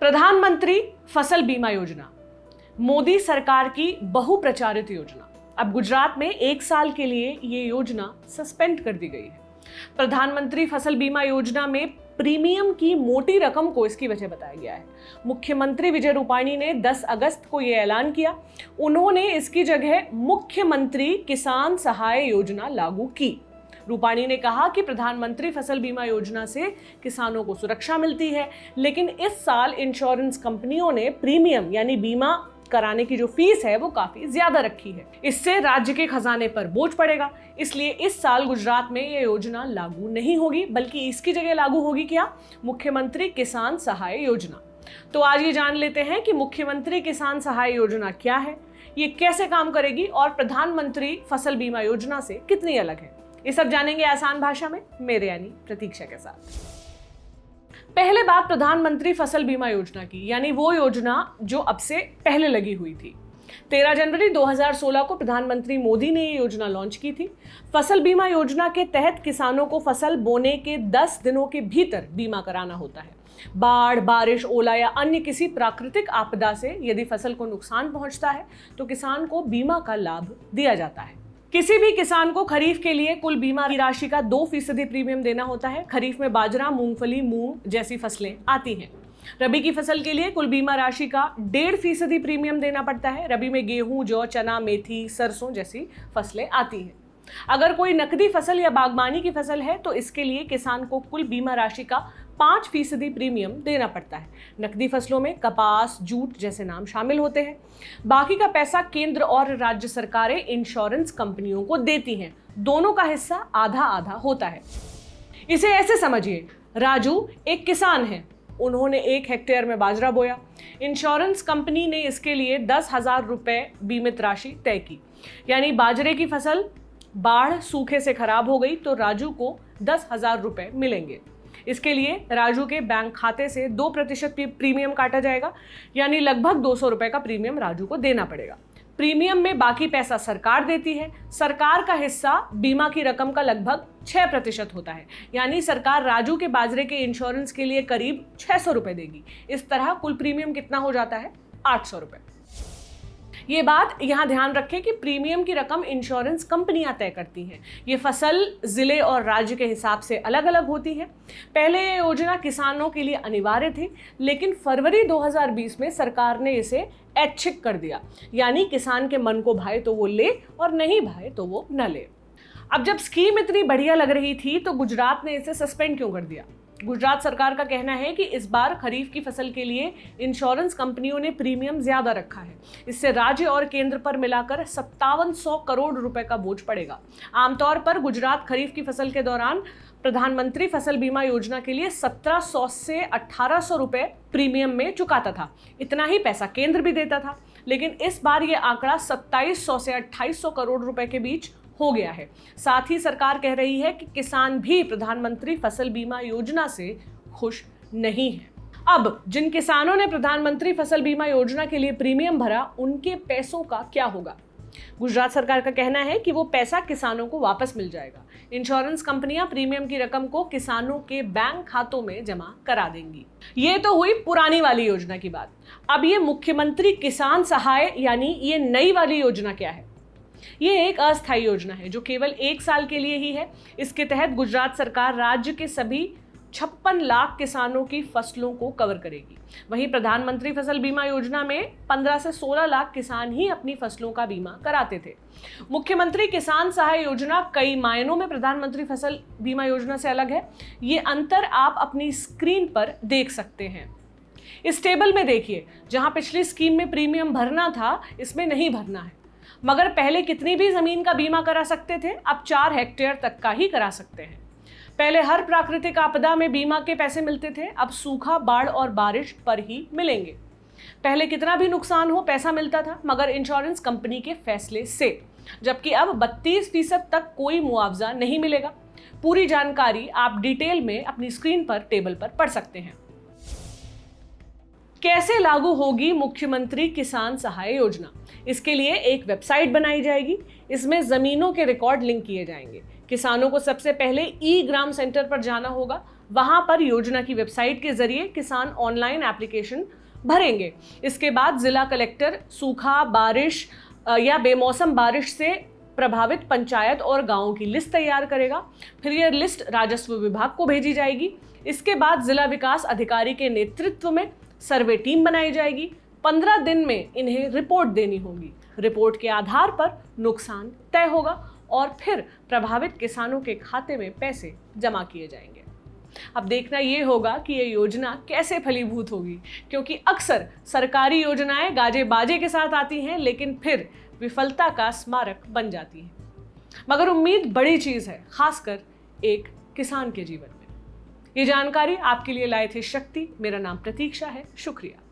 प्रधानमंत्री फसल बीमा योजना मोदी सरकार की बहुप्रचारित योजना। अब गुजरात में 1 साल के लिए ये योजना सस्पेंड कर दी गई है। प्रधानमंत्री फसल बीमा योजना में प्रीमियम की मोटी रकम को इसकी वजह बताया गया है। मुख्यमंत्री विजय रूपाणी ने 10 अगस्त को यह ऐलान किया। उन्होंने इसकी जगह मुख्यमंत्री किसान सहाय योजना लागू की। रूपाणी ने कहा कि प्रधानमंत्री फसल बीमा योजना से किसानों को सुरक्षा मिलती है, लेकिन इस साल इंश्योरेंस कंपनियों ने प्रीमियम यानी बीमा कराने की जो फीस है वो काफी ज्यादा रखी है। इससे राज्य के खजाने पर बोझ पड़ेगा। इसलिए इस साल गुजरात में यह योजना लागू नहीं होगी, बल्कि इसकी जगह लागू होगी क्या? मुख्यमंत्री किसान सहाय योजना। तो आज ये जान लेते हैं कि मुख्यमंत्री किसान सहाय योजना क्या है, ये कैसे काम करेगी और प्रधानमंत्री फसल बीमा योजना से कितनी अलग है। ये सब जानेंगे आसान भाषा में मेरे यानी प्रतीक्षा के साथ। पहले बात प्रधानमंत्री फसल बीमा योजना की, यानी वो योजना जो अब से पहले लगी हुई थी। 13 जनवरी 2016 को प्रधानमंत्री मोदी ने ये योजना लॉन्च की थी। फसल बीमा योजना के तहत किसानों को फसल बोने के 10 दिनों के भीतर बीमा कराना होता है। बाढ़, बारिश, ओला या अन्य किसी प्राकृतिक आपदा से यदि फसल को नुकसान पहुंचता है तो किसान को बीमा का लाभ दिया जाता है। किसी भी किसान को खरीफ के लिए कुल बीमा की राशि का 2% प्रीमियम देना होता है। खरीफ में बाजरा, मूंगफली, मूंग जैसी फसलें आती हैं। रबी की फसल के लिए कुल बीमा राशि का 1.5% प्रीमियम देना पड़ता है। रबी में गेहूं, जौ, चना, मेथी, सरसों जैसी फसलें आती हैं। अगर कोई नकदी फसल या बागबानी की फसल है तो इसके लिए किसान को कुल बीमा राशि का 5% प्रीमियम देना पड़ता है। नकदी फसलों में कपास, जूट जैसे नाम शामिल होते हैं। बाकी का पैसा केंद्र और राज्य सरकारें इंश्योरेंस कंपनियों को देती हैं। दोनों का हिस्सा आधा आधा होता है। इसे ऐसे समझिए, राजू एक किसान है। उन्होंने 1 हेक्टेयर में बाजरा बोया। इंश्योरेंस कंपनी ने इसके लिए 10,000 रुपए बीमित राशि तय की। यानी बाजरे की फसल बाढ़, सूखे से खराब हो गई तो राजू को 10,000 रुपए मिलेंगे। इसके लिए राजू के बैंक खाते से 2% प्रीमियम काटा जाएगा, यानी लगभग 200 रुपए का प्रीमियम राजू को देना पड़ेगा। प्रीमियम में बाकी पैसा सरकार देती है। सरकार का हिस्सा बीमा की रकम का लगभग 6% होता है, यानी सरकार राजू के बाजरे के इंश्योरेंस के लिए करीब 600 रुपए देगी। इस तरह कुल प्रीमियम कितना हो जाता है? 800 रुपए। ये बात यहां ध्यान रखें कि प्रीमियम की रकम इंश्योरेंस कंपनियां तय करती हैं। ये फसल, जिले और राज्य के हिसाब से अलग अलग होती है। पहले ये योजना किसानों के लिए अनिवार्य थी, लेकिन फरवरी 2020 में सरकार ने इसे ऐच्छिक कर दिया, यानी किसान के मन को भाए तो वो ले और नहीं भाए तो वो न ले। अब जब स्कीम इतनी बढ़िया लग रही थी तो गुजरात ने इसे सस्पेंड क्यों कर दिया? गुजरात सरकार का कहना है कि इस बार खरीफ की फसल के लिए इंश्योरेंस कंपनियों ने प्रीमियम ज्यादा रखा है। इससे राज्य और केंद्र पर मिलाकर 5700 करोड़ रुपए का बोझ पड़ेगा। आमतौर पर गुजरात खरीफ की फसल के दौरान प्रधानमंत्री फसल बीमा योजना के लिए 1700 से 1800 रुपए प्रीमियम में चुकाता था। इतना ही पैसा केंद्र भी देता था, लेकिन इस बार यह आंकड़ा 2700 से 2800 करोड़ रुपए के बीच हो गया है। साथ ही सरकार कह रही है कि किसान भी प्रधानमंत्री फसल बीमा योजना से खुश नहीं है। अब जिन किसानों ने प्रधानमंत्री फसल बीमा योजना के लिए प्रीमियम भरा, उनके पैसों का क्या होगा? गुजरात सरकार का कहना है कि वो पैसा किसानों को वापस मिल जाएगा। इंश्योरेंस कंपनियां प्रीमियम की रकम को किसानों के बैंक खातों में जमा करा देंगी। ये तो हुई पुरानी वाली योजना की बात। अब ये मुख्यमंत्री किसान सहाय यानी ये नई वाली योजना क्या है? ये एक अस्थायी योजना है जो केवल 1 साल के लिए ही है। इसके तहत गुजरात सरकार राज्य के सभी 56 लाख किसानों की फसलों को कवर करेगी। वहीं प्रधानमंत्री फसल बीमा योजना में 15 से 16 लाख किसान ही अपनी फसलों का बीमा कराते थे। मुख्यमंत्री किसान सहाय योजना कई मायनों में प्रधानमंत्री फसल बीमा योजना से अलग है। ये अंतर आप अपनी स्क्रीन पर देख सकते हैं। इस टेबल में देखिए, जहां पिछली स्कीम में प्रीमियम भरना था, इसमें नहीं भरना है। मगर पहले कितनी भी जमीन का बीमा करा सकते थे, अब 4 हेक्टेयर तक का ही करा सकते हैं। पहले हर प्राकृतिक आपदा में बीमा के पैसे मिलते थे, अब सूखा, बाढ़ और बारिश पर ही मिलेंगे। पहले कितना भी नुकसान हो पैसा मिलता था, मगर इंश्योरेंस कंपनी के फैसले से, जबकि अब 32% तक कोई मुआवजा नहीं मिलेगा। पूरी जानकारी आप डिटेल में अपनी स्क्रीन पर टेबल पर पढ़ सकते हैं। कैसे लागू होगी मुख्यमंत्री किसान सहाय योजना? इसके लिए एक वेबसाइट बनाई जाएगी। इसमें जमीनों के रिकॉर्ड लिंक किए जाएंगे। किसानों को सबसे पहले ई ग्राम सेंटर पर जाना होगा। वहां पर योजना की वेबसाइट के जरिए किसान ऑनलाइन एप्लीकेशन भरेंगे। इसके बाद जिला कलेक्टर सूखा, बारिश या बेमौसम बारिश से प्रभावित पंचायत और गांवों की लिस्ट तैयार करेगा। फिर यह लिस्ट राजस्व विभाग को भेजी जाएगी। इसके बाद जिला विकास अधिकारी के नेतृत्व में सर्वे टीम बनाई जाएगी। 15 दिन में इन्हें रिपोर्ट देनी होगी। रिपोर्ट के आधार पर नुकसान तय होगा और फिर प्रभावित किसानों के खाते में पैसे जमा किए जाएंगे। अब देखना यह होगा कि यह योजना कैसे फलीभूत होगी, क्योंकि अक्सर सरकारी योजनाएं गाजे बाजे के साथ आती हैं लेकिन फिर विफलता का स्मारक बन जाती हैं। मगर उम्मीद बड़ी चीज है, खासकर एक किसान के जीवन में। ये जानकारी आपके लिए लाए थे शक्ति। मेरा नाम प्रतीक्षा है। शुक्रिया।